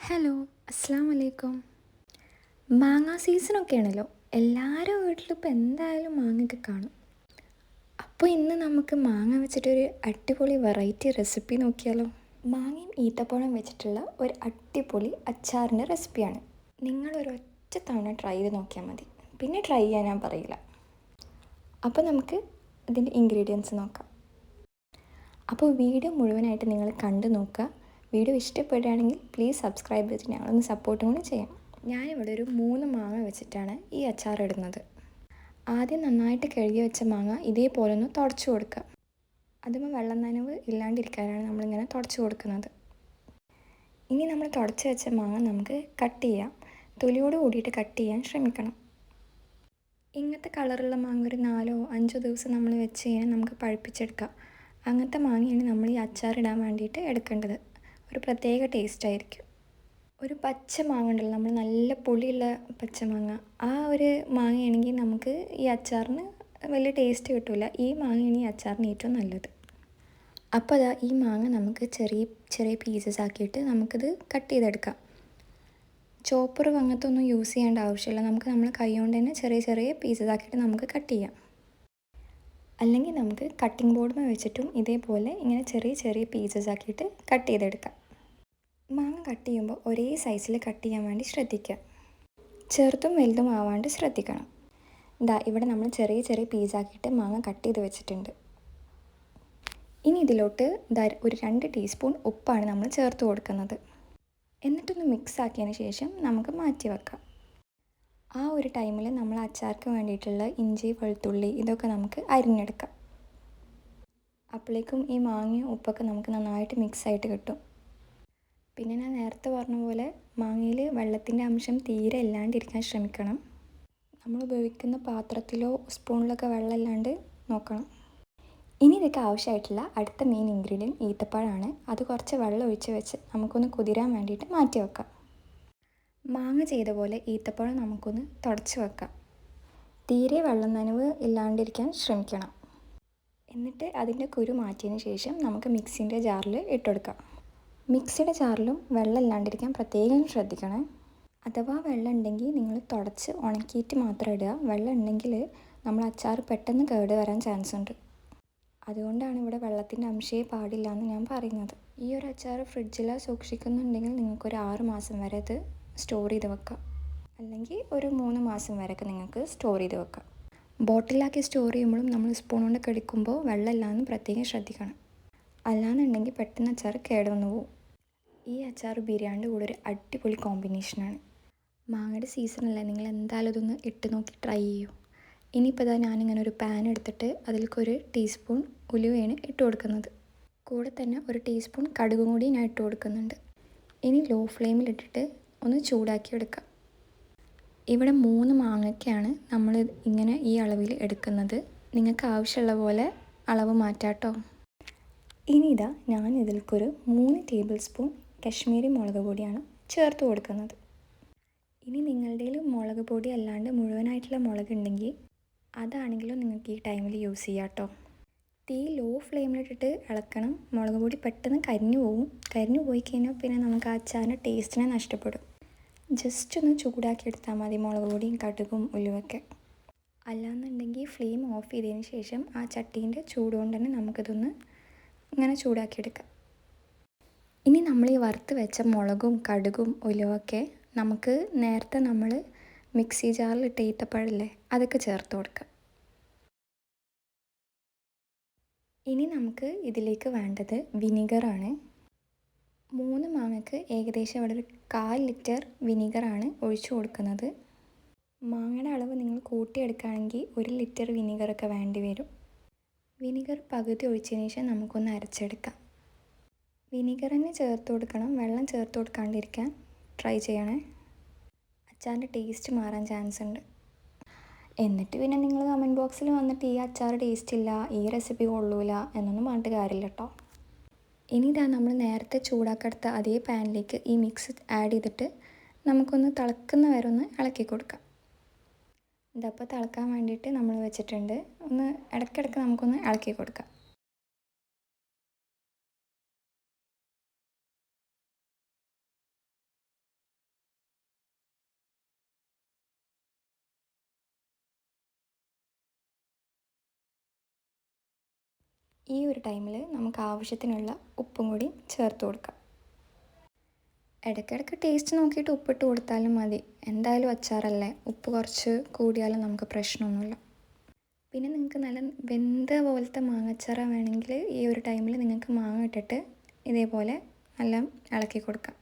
Hello, അസ്സാം വലൈക്കും. മാങ്ങ സീസണൊക്കെ ആണല്ലോ. എല്ലാവരും വീട്ടിലും ഇപ്പോൾ എന്തായാലും മാങ്ങയൊക്കെ കാണും. അപ്പോൾ ഇന്ന് നമുക്ക് മാങ്ങ വെച്ചിട്ടൊരു അടിപൊളി വെറൈറ്റി റെസിപ്പി നോക്കിയാലോ. മാങ്ങയും ഈത്തപ്പഴം വെച്ചിട്ടുള്ള ഒരു അടിപൊളി അച്ചാറിൻ്റെ റെസിപ്പിയാണ്. നിങ്ങളൊരൊറ്റ തവണ ട്രൈ ചെയ്ത് നോക്കിയാൽ മതി, പിന്നെ ട്രൈ ചെയ്യാൻ ഞാൻ പറയില്ല. അപ്പോൾ നമുക്ക് ഇതിൻ്റെ ഇൻഗ്രീഡിയൻസ് നോക്കാം. അപ്പോൾ വീഡിയോ മുഴുവനായിട്ട് നിങ്ങൾ കണ്ടു നോക്കുക. വീഡിയോ ഇഷ്ടപ്പെടുകയാണെങ്കിൽ പ്ലീസ് സബ്സ്ക്രൈബ് ചെയ്തിട്ട് ഞങ്ങളൊന്ന് സപ്പോർട്ടും കൂടി ചെയ്യാം. ഞാനിവിടെ ഒരു 3 മാങ്ങ വെച്ചിട്ടാണ് ഈ അച്ചാർ ഇടുന്നത്. ആദ്യം നന്നായിട്ട് കഴുകി വെച്ച മാങ്ങ ഇതേപോലെ ഒന്ന് തുടച്ചു കൊടുക്കുക. അതുമ്പോൾ വെള്ളം നനവ് ഇല്ലാണ്ടിരിക്കാനാണ് നമ്മളിങ്ങനെ തുടച്ചു കൊടുക്കുന്നത്. ഇനി നമ്മൾ തുടച്ച് വെച്ച മാങ്ങ നമുക്ക് കട്ട് ചെയ്യാം. തൊലിയോട് കൂടിയിട്ട് കട്ട് ചെയ്യാൻ ശ്രമിക്കണം. ഇങ്ങനത്തെ കളറുള്ള മാങ്ങ ഒരു 4-5 ദിവസം നമ്മൾ വെച്ച് കഴിഞ്ഞാൽ നമുക്ക് പഴുപ്പിച്ചെടുക്കാം. അങ്ങനത്തെ മാങ്ങയാണ് നമ്മൾ ഈ അച്ചാറിടാൻ വേണ്ടിയിട്ട് എടുക്കേണ്ടത്. ഒരു പ്രത്യേക ടേസ്റ്റ് ആയിരിക്കും. ഒരു പച്ച മാങ്ങ ഉണ്ടല്ലോ, നമ്മൾ നല്ല പുളിയുള്ള പച്ചമാങ്ങ, ആ ഒരു മാങ്ങയാണെങ്കിൽ നമുക്ക് ഈ അച്ചാറിന് വലിയ ടേസ്റ്റ് കിട്ടില്ല. ഈ മാങ്ങയാണ് ഈ അച്ചാറിന് ഏറ്റവും നല്ലത്. അപ്പോൾ അതാ ഈ മാങ്ങ നമുക്ക് ചെറിയ ചെറിയ പീസസ് ആക്കിയിട്ട് നമുക്കിത് കട്ട് ചെയ്തെടുക്കാം. ചോപ്പർ അങ്ങനത്തെ ഒന്നും യൂസ് ചെയ്യേണ്ട ആവശ്യമില്ല. നമുക്ക് നമ്മൾ കൈ കൊണ്ട് തന്നെ ചെറിയ ചെറിയ പീസസ് ആക്കിയിട്ട് നമുക്ക് കട്ട് ചെയ്യാം. അല്ലെങ്കിൽ നമുക്ക് കട്ടിംഗ് ബോർഡ് വെച്ചിട്ടും ഇതേപോലെ ഇങ്ങനെ ചെറിയ ചെറിയ പീസസ് ആക്കിയിട്ട് കട്ട് ചെയ്തെടുക്കാം. മാങ്ങ കട്ട് ചെയ്യുമ്പോൾ ഒരേ സൈസിൽ കട്ട് ചെയ്യാൻ വേണ്ടി ശ്രദ്ധിക്കുക. ചെറുതും വലുതും ആവാണ്ട് ശ്രദ്ധിക്കണം. ഇവിടെ നമ്മൾ ചെറിയ ചെറിയ പീസാക്കിയിട്ട് മാങ്ങ കട്ട് ചെയ്ത് വെച്ചിട്ടുണ്ട്. ഇനി ഇതിലോട്ട് ഒരു 2 ടീസ്പൂൺ ഉപ്പാണ് നമ്മൾ ചേർത്ത് കൊടുക്കുന്നത്. എന്നിട്ടൊന്ന് മിക്സ് ആക്കിയതിന് ശേഷം നമുക്ക് മാറ്റി വെക്കാം. ആ ഒരു ടൈമിൽ നമ്മൾ അച്ചാർക്ക് വേണ്ടിയിട്ടുള്ള ഇഞ്ചി, വെളുത്തുള്ളി ഇതൊക്കെ നമുക്ക് അരിഞ്ഞെടുക്കാം. അപ്പോഴേക്കും ഈ മാങ്ങയും ഉപ്പൊക്കെ നമുക്ക് നന്നായിട്ട് മിക്സായിട്ട് കിട്ടും. പിന്നെ ഞാൻ നേരത്തെ പറഞ്ഞ പോലെ മാങ്ങയിൽ വെള്ളത്തിൻ്റെ അംശം തീരെ ഇല്ലാണ്ടിരിക്കാൻ ശ്രമിക്കണം. നമ്മൾ ഉപയോഗിക്കുന്ന പാത്രത്തിലോ സ്പൂണിലൊക്കെ വെള്ളം ഇല്ലാണ്ട് നോക്കണം. ഇനി ഇതൊക്കെ ആവശ്യമായിട്ടുള്ള അടുത്ത മെയിൻ ഇൻഗ്രീഡിയൻറ്റ് ഈത്തപ്പഴമാണ്. അത് കുറച്ച് വെള്ളം ഒഴിച്ച് വെച്ച് നമുക്കൊന്ന് കുതിരാൻ വേണ്ടിയിട്ട് മാറ്റി വെക്കാം. മാങ്ങ ചെയ്ത പോലെ ഈത്തപ്പഴം നമുക്കൊന്ന് തുടച്ച് വെക്കാം. തീരെ വെള്ളം നനവ് ഇല്ലാണ്ടിരിക്കാൻ ശ്രമിക്കണം. എന്നിട്ട് അതിൻ്റെ കുരു മാറ്റിയതിന് ശേഷം നമുക്ക് മിക്സിൻ്റെ ജാറിൽ ഇട്ടെടുക്കാം. മിക്സിയുടെ ജാറിലും വെള്ളം ഇല്ലാണ്ടിരിക്കാൻ പ്രത്യേകം ശ്രദ്ധിക്കണേ. അഥവാ വെള്ളം ഉണ്ടെങ്കിൽ നിങ്ങൾ തുടച്ച് ഉണക്കിയിട്ട് മാത്രം ഇടുക. വെള്ളം ഉണ്ടെങ്കിൽ നമ്മൾ അച്ചാർ പെട്ടെന്ന് കേട് വരാൻ ചാൻസ് ഉണ്ട്. അതുകൊണ്ടാണ് ഇവിടെ വെള്ളത്തിൻ്റെ അംശമേ പാടില്ല എന്ന് ഞാൻ പറയുന്നത്. ഈ ഒരു അച്ചാർ ഫ്രിഡ്ജിൽ സൂക്ഷിക്കുന്നുണ്ടെങ്കിൽ നിങ്ങൾക്കൊരു 6 മാസം വരെ ഇത് സ്റ്റോർ ചെയ്ത് വെക്കാം. അല്ലെങ്കിൽ ഒരു 3 മാസം വരെയൊക്കെ നിങ്ങൾക്ക് സ്റ്റോർ ചെയ്ത് വെക്കാം. ബോട്ടിലാക്കി സ്റ്റോർ ചെയ്യുമ്പോഴും നമ്മൾ സ്പൂൺ കൊണ്ട് കടിക്കുമ്പോൾ വെള്ളമില്ലാന്ന് പ്രത്യേകം ശ്രദ്ധിക്കണം. അല്ലാന്നുണ്ടെങ്കിൽ പെട്ടെന്ന് അച്ചാർ കേടുവന്നു പോകും. ഈ അച്ചാർ ബിരിയാണിയുടെ കൂടെ ഒരു അടിപൊളി കോമ്പിനേഷനാണ്. മാങ്ങയുടെ സീസണല്ലേ, നിങ്ങൾ എന്തായാലും ഇതൊന്ന് ഇട്ട് നോക്കി ട്രൈ ചെയ്യൂ. ഇനിയിപ്പോൾ ഞാനിങ്ങനെ ഒരു പാൻ എടുത്തിട്ട് അതിലേക്കൊരു ടീസ്പൂൺ ഉലുവയാണ് ഇട്ട് കൊടുക്കുന്നത്. കൂടെ തന്നെ ഒരു ടീസ്പൂൺ കടുകും കൂടി ഞാൻ ഇട്ട് കൊടുക്കുന്നുണ്ട്. ഇനി ലോ ഫ്ലെയിമിലിട്ടിട്ട് ഒന്ന് ചൂടാക്കി എടുക്കാം. ഇവിടെ 3 മാങ്ങയ്ക്കാണ് നമ്മൾ ഇങ്ങനെ ഈ അളവിൽ എടുക്കുന്നത്. നിങ്ങൾക്ക് ആവശ്യമുള്ള പോലെ അളവ് മാറ്റാട്ടോ. ഇനി ഞാൻ ഇതിലേക്കൊരു 3 ടേബിൾ സ്പൂൺ കശ്മീരി മുളക് പൊടിയാണ് ചേർത്ത് കൊടുക്കുന്നത്. ഇനി നിങ്ങളുടെ മുളക് പൊടി അല്ലാണ്ട് മുഴുവനായിട്ടുള്ള മുളക് ഉണ്ടെങ്കിൽ അതാണെങ്കിലും നിങ്ങൾക്ക് ഈ ടൈമിൽ യൂസ് ചെയ്യാം കേട്ടോ. തീ ലോ ഫ്ലെയിമിലിട്ടിട്ട് ഇളക്കണം. മുളക് പൊടി പെട്ടെന്ന് കരിഞ്ഞു പോകും. കരിഞ്ഞു പോയി കഴിഞ്ഞാൽ പിന്നെ നമുക്ക് ആ അച്ചാറിൻ്റെ ടേസ്റ്റിനെ നഷ്ടപ്പെടും. ജസ്റ്റ് ഒന്ന് ചൂടാക്കി എടുത്താൽ മതി മുളക് പൊടിയും കടുകും ഉലുവൊക്കെ. അല്ലാന്നുണ്ടെങ്കിൽ ഫ്ലെയിം ഓഫ് ചെയ്തതിന് ശേഷം ആ ചട്ടീൻ്റെ ചൂട് കൊണ്ട് തന്നെ നമുക്കിതൊന്ന് ഇങ്ങനെ ചൂടാക്കിയെടുക്കാം. ഇനി നമ്മൾ ഈ വറുത്ത് വെച്ച മുളകും കടുകും ഉലുവൊക്കെ നമുക്ക് നേരത്തെ നമ്മൾ മിക്സി ജാറിൽ ഇട്ട ഈത്തപ്പഴമില്ലേ അതൊക്കെ ചേർത്ത് കൊടുക്കാം. ഇനി നമുക്ക് ഇതിലേക്ക് വേണ്ടത് വിനീഗറാണ്. 3 മാങ്ങയ്ക്ക് ഏകദേശം ഇവിടെ ഒരു 1/4 ലിറ്റർ വിനീഗറാണ് ഒഴിച്ചു കൊടുക്കുന്നത്. മാങ്ങയുടെ അളവ് നിങ്ങൾ കൂട്ടിയെടുക്കുകയാണെങ്കിൽ 1 ലിറ്റർ വിനീഗറൊക്കെ വേണ്ടി വരും. വിനീഗർ പകുതി ഒഴിച്ചതിന് ശേഷം നമുക്കൊന്ന് അരച്ചെടുക്കാം. വിനീഗർ തന്നെ ചേർത്ത് കൊടുക്കണം. വെള്ളം ചേർത്ത് കൊടുക്കാണ്ടിരിക്കാൻ ട്രൈ ചെയ്യണേ. അച്ചാറിൻ്റെ ടേസ്റ്റ് മാറാൻ ചാൻസ് ഉണ്ട്. എന്നിട്ട് പിന്നെ നിങ്ങൾ കമൻറ്റ് ബോക്സിൽ വന്നിട്ട് ഈ അച്ചാർ ടേസ്റ്റ് ഇല്ല, ഈ റെസിപ്പി കൊള്ളൂല എന്നൊന്നും പറഞ്ഞിട്ട് കാര്യമില്ല കേട്ടോ. ഇനി നമ്മൾ നേരത്തെ ചൂടാക്കെടുത്ത അതേ പാനിലേക്ക് ഈ മിക്സ് ആഡ് ചെയ്തിട്ട് നമുക്കൊന്ന് തിളക്കുന്ന വരെ ഒന്ന് ഇളക്കി കൊടുക്കാം. ഇതപ്പോൾ തിളക്കാൻ വേണ്ടിയിട്ട് നമ്മൾ വെച്ചിട്ടുണ്ട്. ഒന്ന് ഇടയ്ക്കിടയ്ക്ക് നമുക്കൊന്ന് ഇളക്കി കൊടുക്കാം. ഈ ഒരു ടൈമിൽ നമുക്ക് ആവശ്യത്തിനുള്ള ഉപ്പും കൂടി ചേർത്ത് കൊടുക്കാം. ഇടയ്ക്കിടയ്ക്ക് ടേസ്റ്റ് നോക്കിയിട്ട് ഉപ്പിട്ട് കൊടുത്താലും മതി. എന്തായാലും അച്ചാറല്ലേ, ഉപ്പ് കുറച്ച് കൂടിയാലും നമുക്ക് പ്രശ്നമൊന്നുമില്ല. പിന്നെ നിങ്ങൾക്ക് നല്ല വെന്ത പോലത്തെ മാങ്ങച്ചാറ വേണമെങ്കിൽ ഈ ഒരു ടൈമിൽ നിങ്ങൾക്ക് മാങ്ങ ഇട്ടിട്ട് ഇതേപോലെ നല്ല ഇളക്കി കൊടുക്കാം.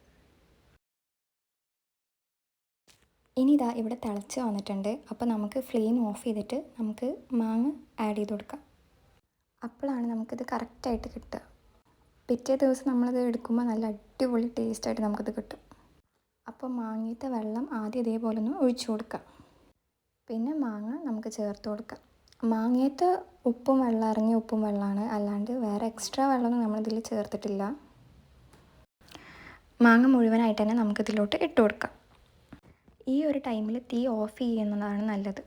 ഇനി ഇതാ ഇവിടെ തിളച്ച് വന്നിട്ടുണ്ട്. അപ്പോൾ നമുക്ക് ഫ്ലെയിം ഓഫ് ചെയ്തിട്ട് നമുക്ക് മാങ്ങ ആഡ് ചെയ്ത് കൊടുക്കാം. അപ്പോഴാണ് നമുക്കിത് കറക്റ്റായിട്ട് കിട്ടുക. പിറ്റേ ദിവസം നമ്മളിത് എടുക്കുമ്പോൾ നല്ല അടിപൊളി ടേസ്റ്റായിട്ട് നമുക്കിത് കിട്ടും. അപ്പോൾ മാങ്ങയത്തെ വെള്ളം ആദ്യം ഇതേപോലെ ഒന്ന് ഒഴിച്ചു കൊടുക്കാം. പിന്നെ മാങ്ങ നമുക്ക് ചേർത്ത് കൊടുക്കാം. മാങ്ങയത്തെ ഉപ്പും വെള്ളം ഇറങ്ങിയ ഉപ്പും വെള്ളമാണ്, അല്ലാണ്ട് വേറെ എക്സ്ട്രാ വെള്ളമൊന്നും നമ്മളിതിൽ ചേർത്തിട്ടില്ല. മാങ്ങ മുഴുവനായിട്ട് തന്നെ നമുക്കിതിലോട്ട് ഇട്ട് കൊടുക്കാം. ഈ ഒരു ടൈമിൽ തീ ഓഫ് ചെയ്യുന്നതാണ് നല്ലത്.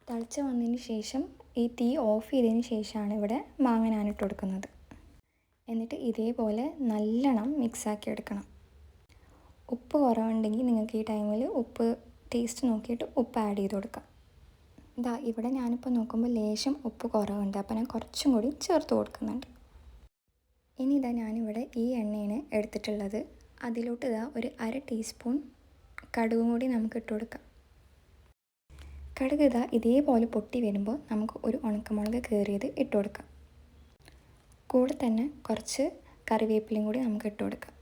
തിളച്ച് വന്നതിന് ശേഷം ഈ തീ ഓഫ് ചെയ്തതിന് ശേഷമാണ് ഇവിടെ മാങ്ങ ഞാനിട്ട് കൊടുക്കുന്നത്. എന്നിട്ട് ഇതേപോലെ നല്ലോണം മിക്സാക്കി എടുക്കണം. ഉപ്പ് കുറവുണ്ടെങ്കിൽ നിങ്ങൾക്ക് ഈ ടൈമിൽ ഉപ്പ് ടേസ്റ്റ് നോക്കിയിട്ട് ഉപ്പ് ആഡ് ചെയ്ത് കൊടുക്കാം. ഇതാ ഇവിടെ ഞാനിപ്പോൾ നോക്കുമ്പോൾ ലേശം ഉപ്പ് കുറവുണ്ട്, അപ്പോൾ ഞാൻ കുറച്ചും കൂടി ചേർത്ത് കൊടുക്കുന്നുണ്ട്. ഇനി ഇതാ ഞാനിവിടെ ഈ എണ്ണയാണ് എടുത്തിട്ടുള്ളത്. അതിലോട്ട് ഇതാ ഒരു 1/2 ടീസ്പൂൺ കടുകും കൂടി നമുക്ക് ഇട്ട് കൊടുക്കാം. കടുക് ഇതാ ഇതേപോലെ പൊട്ടി വരുമ്പോൾ നമുക്ക് ഒരു ഉണക്കമുളക് കീറിയത് ഇട്ട് കൊടുക്കാം. കൂടെ തന്നെ കുറച്ച് കറിവേപ്പിലയും കൂടി നമുക്ക് ഇട്ട് കൊടുക്കാം.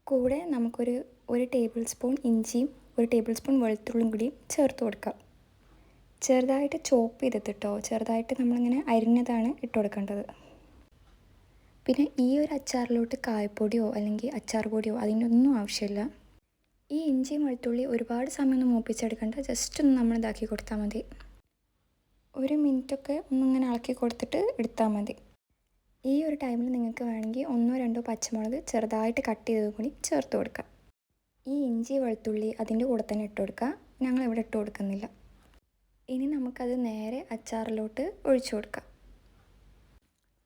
കൂടെ നമുക്കൊരു 1 ടേബിൾ സ്പൂൺ ഇഞ്ചിയും 1 ടേബിൾ സ്പൂൺ വെളുത്തുള്ളിയും കൂടി ചേർത്ത് കൊടുക്കാം. ചെറുതായിട്ട് ചോപ്പ് ചെയ്തിട്ടോ, ചെറുതായിട്ട് നമ്മളിങ്ങനെ അരിഞ്ഞതാണ് ഇട്ട് കൊടുക്കേണ്ടത്. പിന്നെ ഈ ഒരു അച്ചാറിലോട്ട് കായപ്പൊടിയോ അല്ലെങ്കിൽ അച്ചാർ പൊടിയോ അതിൻ്റെ ഒന്നും ആവശ്യമില്ല. ഈ ഇഞ്ചിയും വെളുത്തുള്ളി ഒരുപാട് സമയമൊന്നും മൂപ്പിച്ചെടുക്കണ്ട, ജസ്റ്റ് ഒന്ന് നമ്മൾ ഇതാക്കി കൊടുത്താൽ മതി. 1 മിനിറ്റൊക്കെ ഒന്നിങ്ങനെ ഇളക്കി കൊടുത്തിട്ട് എടുത്താൽ മതി. ഈ ഒരു ടൈമിൽ നിങ്ങൾക്ക് വേണമെങ്കിൽ 1-2 പച്ചമുളക് ചെറുതായിട്ട് കട്ട് ചെയ്തത് കൂടി ചേർത്ത് കൊടുക്കാം. ഈ ഇഞ്ചി വെളുത്തുള്ളി അതിൻ്റെ കൂടെ തന്നെ ഇട്ട് കൊടുക്കുക. ഞങ്ങളിവിടെ ഇട്ട് കൊടുക്കുന്നില്ല. ഇനി നമുക്കത് നേരെ അച്ചാറിലോട്ട് ഒഴിച്ചു കൊടുക്കാം.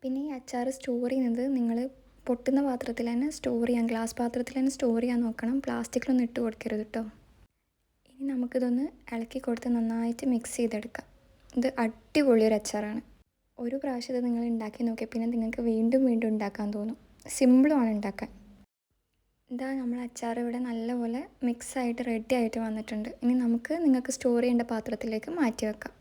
പിന്നെ ഈ അച്ചാർ സ്റ്റോർ ചെയ്യുന്നത് നിങ്ങൾ പൊട്ടുന്ന പാത്രത്തിൽ തന്നെ സ്റ്റോർ ചെയ്യാൻ, ഗ്ലാസ് പാത്രത്തിൽ തന്നെ സ്റ്റോർ ചെയ്യാൻ നോക്കണം. പ്ലാസ്റ്റിക്കിലൊന്നും ഇട്ട് കൊടുക്കരുത് കേട്ടോ. ഇനി നമുക്കിതൊന്ന് ഇളക്കി കൊടുത്ത് നന്നായിട്ട് മിക്സ് ചെയ്തെടുക്കാം. ഇത് അടിപൊളി ഒരു അച്ചാറാണ്. ഒരു പ്രാവശ്യം ഇത് നിങ്ങൾ ഉണ്ടാക്കി നോക്കിയാൽ പിന്നെ നിങ്ങൾക്ക് വീണ്ടും വീണ്ടും ഉണ്ടാക്കാൻ തോന്നും. സിമ്പിളുമാണ് ഉണ്ടാക്കാൻ. ഇതാ നമ്മൾ അച്ചാർ ഇവിടെ നല്ലപോലെ മിക്സായിട്ട് റെഡി ആയിട്ട് വന്നിട്ടുണ്ട്. ഇനി നിങ്ങൾക്ക് സ്റ്റോർ ചെയ്യേണ്ട പാത്രത്തിലേക്ക് മാറ്റി വെക്കാം.